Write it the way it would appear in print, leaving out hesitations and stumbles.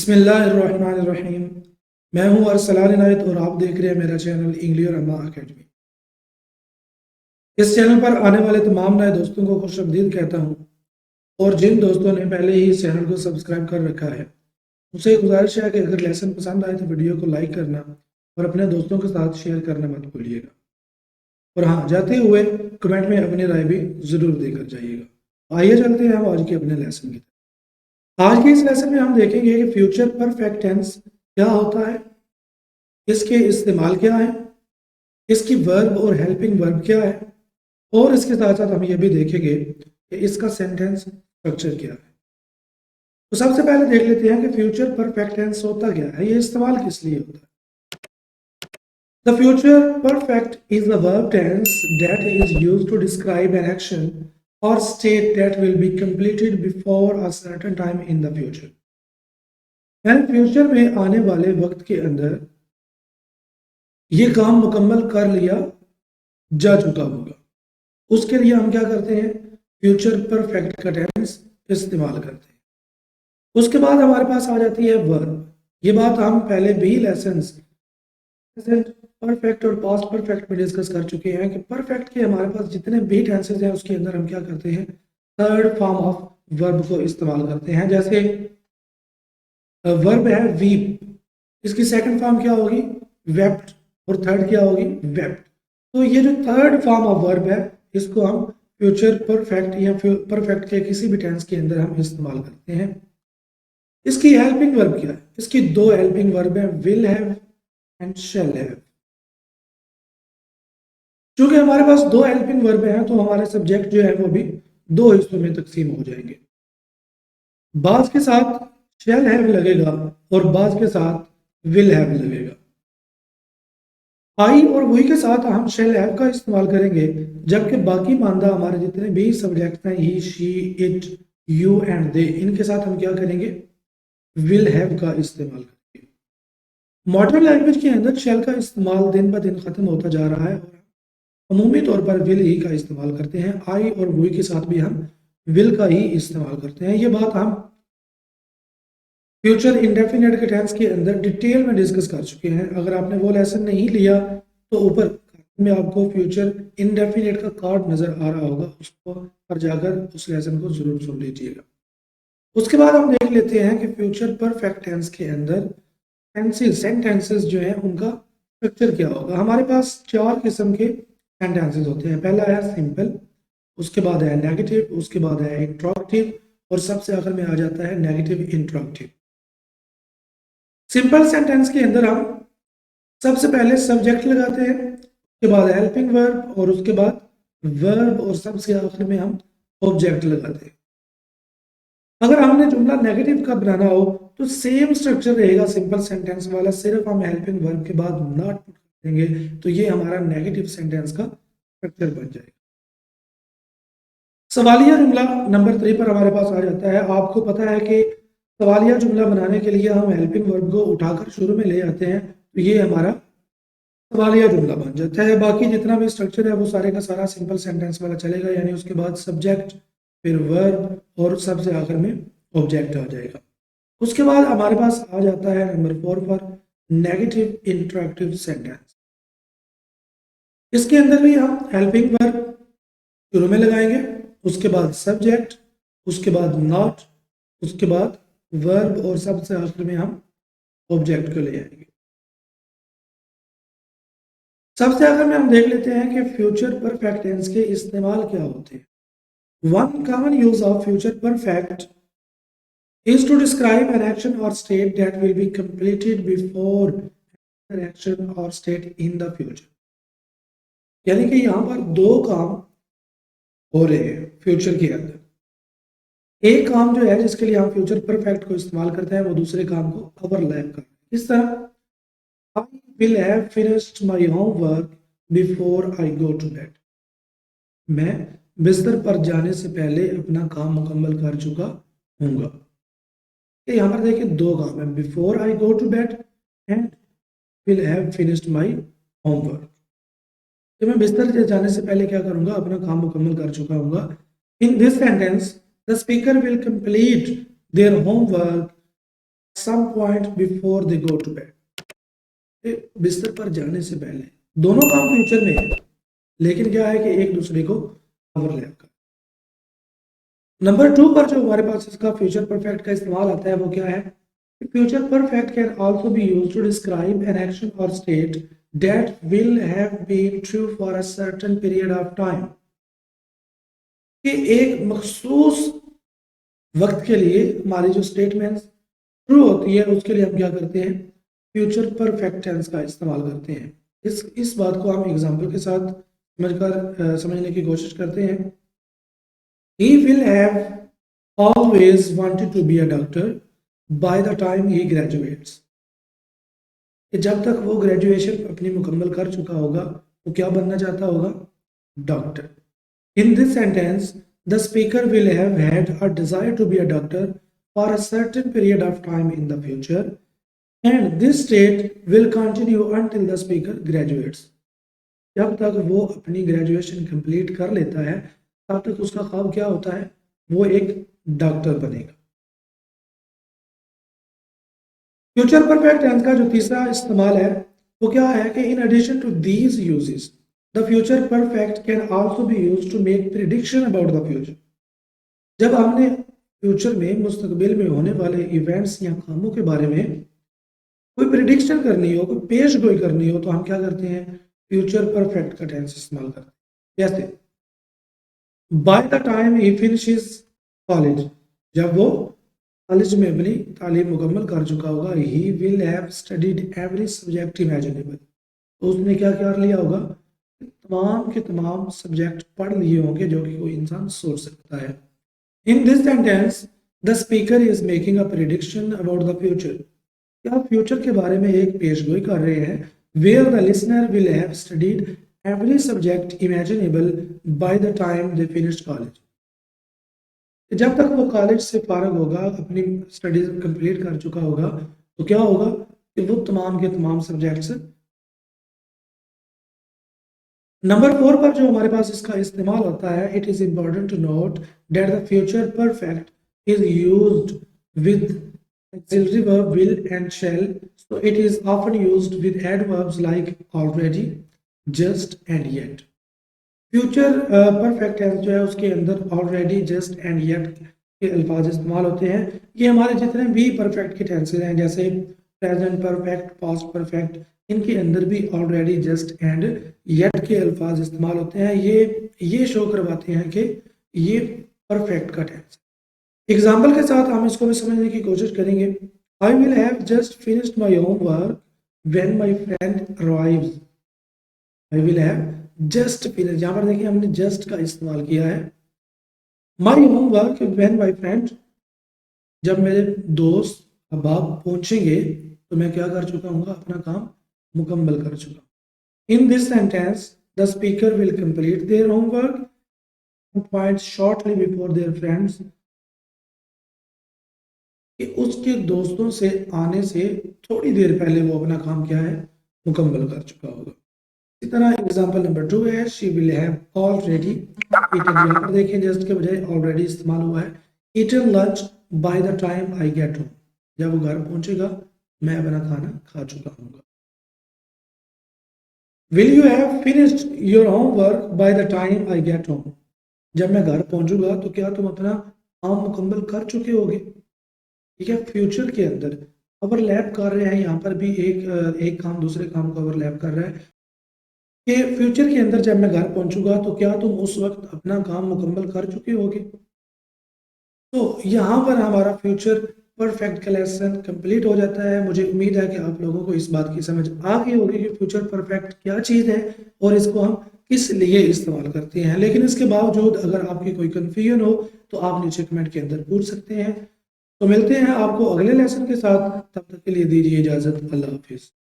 बिस्मिल्लाहिर्रहमानिर्रहीम। मैं हूं अरसलान इनायत और आप देख रहे हैं मेरा चैनल इंग्लिश और अम्मा अकेडमी। इस चैनल पर आने वाले तमाम नए दोस्तों को खुशआमदीद कहता हूं और जिन दोस्तों ने पहले ही इस चैनल को सब्सक्राइब कर रखा है उनसे गुजारिश है कि अगर लेसन पसंद आए तो वीडियो को लाइक करना और अपने दोस्तों के साथ शेयर करना मत भूलिएगा। और हाँ, जाते हुए कमेंट में अपनी राय भी ज़रूर देकर जाइएगा। आइए चलते हैं हम आज के अपने लेसन की तरफ। आज के इस लेसन में हम देखेंगे कि फ्यूचर परफेक्ट टेंस क्या होता है, इसके इस्तेमाल क्या है, इसकी वर्ब और हेल्पिंग वर्ब क्या है, और इसके साथ साथ हम ये भी देखेंगे कि इसका सेंटेंस स्ट्रक्चर क्या है। तो सबसे पहले देख लेते हैं कि फ्यूचर परफेक्ट टेंस होता क्या है, ये इस्तेमाल किस लिए होता है। The future perfect is the verb tense that is used to describe an action or state that will be completed before a certain time in the future। यानी फ्यूचर में आने वाले वक्त के अंदर ये काम मुकम्मल कर लिया जा चुका होगा, उसके लिए हम क्या करते हैं, फ्यूचर परफेक्ट का टेंस इस्तेमाल करते हैं। उसके बाद हमारे पास आ जाती है वर्ब। ये बात हम पहले भी लेसन्स परफेक्ट और पास्ट परफेक्ट में डिस्कस कर चुके हैं कि परफेक्ट के हमारे पास जितने भी टेंसेस हैं उसके अंदर हम क्या करते हैं, थर्ड फॉर्म ऑफ वर्ब को इस्तेमाल करते हैं। जैसे वर्ब है वीप, इसकी सेकंड फॉर्म क्या होगी, वेप्ट, और थर्ड क्या होगी, वेप्ट। तो ये जो थर्ड फॉर्म ऑफ वर्ब है इसको हम फ्यूचर परफेक्ट या परफेक्ट के किसी भी टेंस के अंदर हम इस्तेमाल करते हैं। इसकी हेल्पिंग वर्ब क्या है, इसकी दो हेल्पिंग वर्ब है, will have and shall have. क्योंकि हमारे पास दो हेल्पिंग वर्ब हैं तो हमारे सब्जेक्ट जो है वो भी दो हिस्सों में तकसीम हो जाएंगे। बाज के साथ शैल हैव लगेगा और बाज के साथ विल हैव लगेगा। आई और वी के साथ हम शैल हैव का इस्तेमाल करेंगे, जबकि बाकी मानदा हमारे जितने भी सब्जेक्ट हैं, he, she, it, you and they, इनके साथ हम क्या करेंगे, विल हैव का इस्तेमाल करेंगे। मॉडर्न लैंग्वेज के अंदर शैल का इस्तेमाल दिन ब दिन खत्म होता जा रहा है और अमूमी तौर पर विल ही का इस्तेमाल करते हैं। आई और वी के साथ भी हम विल का ही इस्तेमाल करते हैं। ये बात हम फ्यूचर इंडेफिनिट के टेंस के अंदर डिटेल में डिस्कस कर चुके हैं। अगर आपने वो लेसन नहीं लिया तो ऊपर में आपको फ्यूचर इंडेफिनिट का कार्ड नजर आ रहा होगा, उसको पर जाकर उस लेसन को जरूर सुन लीजिएगा। उसके बाद हम देख लेते हैं कि फ्यूचर परफेक्ट टेंस के अंदर सेंटेंसेस जो है उनका स्ट्रक्चर क्या होगा। हमारे पास चार किस्म के सेंटेंसेस होते हैं। पहला है सिंपल, उसके बाद है नेगेटिव, उसके बाद है इंट्रोगेटिव और सबसे आखिर में आ जाता है नेगेटिव इंट्रोगेटिव। सिंपल सेंटेंस के अंदर हम सबसे पहले सब्जेक्ट लगाते हैं, उसके बाद हेल्पिंग वर्ब और उसके बाद वर्ब और सबसे आखिर में हम ऑब्जेक्ट लगाते हैं। अगर हमने जुमला नेगेटिव का बनाना हो तो सेम स्ट्रक्चर रहेगा सिंपल सेंटेंस वाला, सिर्फ हम हेल्पिंग वर्ब के बाद नॉट पुट देंगे तो ये हमारा नेगेटिव सेंटेंस का स्ट्रक्चर बन जाएगा। सवालिया जुमला नंबर 3 पर हमारे पास आ जाता है। आपको पता है कि सवालिया जुमला बनाने के लिए हम हेल्पिंग वर्ब को उठाकर शुरू में ले आते हैं तो ये हमारा सवालिया जुमला बन जाता है। बाकी जितना भी स्ट्रक्चर है वो सारे का सारा सिंपल सेंटेंस वाला चलेगा, यानी उसके बाद सब्जेक्ट, फिर वर्ब और सबसे आखिर में ऑब्जेक्ट आ जाएगा। उसके बाद हमारे पास आ जाता है नंबर 4 पर नेगेटिव इंटरेक्टिव सेंटेंस। इसके अंदर भी हम हेल्पिंग वर्ब शुरू में लगाएंगे, उसके बाद सब्जेक्ट, उसके बाद नॉट, उसके बाद वर्ब और सबसे आखिर में हम ऑब्जेक्ट को ले आएंगे। सबसे आखिर में हम देख लेते हैं कि फ्यूचर परफेक्ट टेंस के इस्तेमाल क्या होते हैं। One common use of future perfect is to describe an action or state that will be completed before an action or state in the future। यानी कि यहां पर दो काम हो रहे हैं फ्यूचर के अंदर। एक काम जो है जिसके लिए हम फ्यूचर परफेक्ट को इस्तेमाल करते हैं वो दूसरे काम को ओवरलैप करते हैं। इस तरह I will have finished my homework before I go to bed। मैं बिस्तर पर जाने से पहले अपना काम मुकम्मल कर चुका हूँगा। यहाँ पर देखिए दो काम है, before I go to bed and will have finished my homework. तो मैं बिस्तर जाने से पहले क्या करूंगा, अपना काम मुकम्मल कर चुका हूँगा। In this sentence the speaker will complete their homework some point before they go to bed. बिस्तर पर जाने से पहले दोनों काम फ्यूचर में है, लेकिन क्या है कि एक दूसरे को ओवरलैप कर। नंबर 2 पर जो हमारे पास इसका फ्यूचर परफेक्ट का इस्तेमाल आता है वो क्या है? Future perfect can also be used to describe an action or state that will have been true for a certain period of time. कि एक मखसूस वक्त के लिए हमारी जो स्टेटमेंट्स ट्रू होती है उसके लिए हम क्या करते हैं? फ्यूचर परफेक्ट टेंस का इस्तेमाल करते हैं। इस बात को हम एग्जांपल के साथ समझने की कोशिश करते हैं। He will have always wanted to be a doctor by the time he graduates. कि जब तक वो ग्रेजुएशन अपनी मुकम्मल कर चुका होगा वो क्या बनना चाहता होगा? Doctor. In this sentence, the speaker will have had a desire to be a doctor for a certain period of time in the future, and this state will continue until the speaker graduates. जब तक वो अपनी graduation complete कर लेता है तब तक उसका ख्वाब क्या होता है? वो एक डॉक्टर बनेगा। फ्यूचर परफेक्ट टेंस का जो तीसरा इस्तेमाल है वो क्या है कि in addition to these uses the future perfect can also be used to make prediction about the future. जब हमने फ्यूचर में मुस्तकबिल में होने वाले इवेंट्स या कामों के बारे में कोई प्रिडिक्शन करनी हो, कोई पेश गोई करनी हो, तो हम क्या करते हैं? फ्यूचर परफेक्ट का टेंस इस्तेमाल करते हैं। जैसे bye the time he finishes college, जब वो कॉलेज में अपनी तालीम मुकम्मल कर चुका होगा, he will have studied every subject imaginable, तो उसने क्या कर लिया होगा? तमाम के तमाम सब्जेक्ट पढ़ लिए होंगे जो कि कोई इंसान सोच सकता है। In this sentence the speaker is making a prediction about the future. क्या फ्यूचर के बारे में एक पेशगोई कर रहे हैं? Where the listener will have studied every subject imaginable by the time they finished college. जब तक वो कॉलेज से फारग होगा, अपनी स्टडीज कंप्लीट कर चुका होगा, तो क्या होगा कि वो तमाम के तमाम सब्जेक्ट्स। नंबर 4 पर जो हमारे पास इसका इस्तेमाल होता है, it is important to note that the future perfect is used with auxiliary verb will and shall, so it is often used with adverbs like already, just and yet. Future perfect tense जो है उसके अंदर already, just and yet के अल्फाज इस्तेमाल होते हैं। ये हमारे जितने भी परफेक्ट के टेंसेज हैं जैसे प्रेजेंट परफेक्ट, पास्ट परफेक्ट, इनके अंदर भी ऑलरेडी, जस्ट एंड येट के अल्फाज इस्तेमाल होते हैं। ये शो करवाते हैं कि ये परफेक्ट का टेंस। एग्जाम्पल के साथ हम इसको भी समझने की कोशिश करेंगे। I will have just finished my homework when my friend arrives. I will have just finish, यहाँ पर देखिए हमने जस्ट का इस्तेमाल किया है। My homework when my friend, जब मेरे दोस्त अहबाब पहुंचेंगे तो मैं क्या कर चुका हूँ? अपना काम मुकम्मल कर चुका। इन this sentence the speaker will complete their homework point shortly before their friends, कि उसके दोस्तों से आने से थोड़ी देर पहले वो अपना काम क्या है? मुकम्मल कर चुका होगा। इसी तरह एग्जांपल नंबर 2 है she will have already eaten. यहाँ पर देखिए जस्ट के बजाय ऑलरेडी इस्तेमाल हुआ है। Eaten lunch by the time I get home, जब वो घर पहुंचेगा मैं अपना खाना खा चुका हूँ। Will you have finished your homework bye the time I get home, जब मैं घर पहुंचूंगा तो क्या तुम अपना काम मुकम्मल कर चुके होगे। ठीक है, फ्यूचर के अंदर ओवरलैप कर रहे हैं। यहाँ पर भी एक काम दूसरे काम को ओवरलैप कर रहा है कि फ्यूचर के अंदर जब मैं घर पहुंचूंगा तो क्या तुम उस वक्त अपना काम मुकम्मल कर चुके होगे। तो यहाँ पर हमारा फ्यूचर परफेक्ट का लेसन कंप्लीट हो जाता है। मुझे उम्मीद है कि आप लोगों को इस बात की समझ आ गई होगी कि फ्यूचर परफेक्ट क्या चीज़ है और इसको हम किस लिए इस्तेमाल करते हैं। लेकिन इसके बावजूद अगर आपकी कोई कन्फ्यूजन हो तो आप नीचे कमेंट के अंदर पूछ सकते हैं। तो मिलते हैं आपको अगले लेसन के साथ, तब तक के लिए दीजिए इजाज़त। अल्लाह हाफिज़।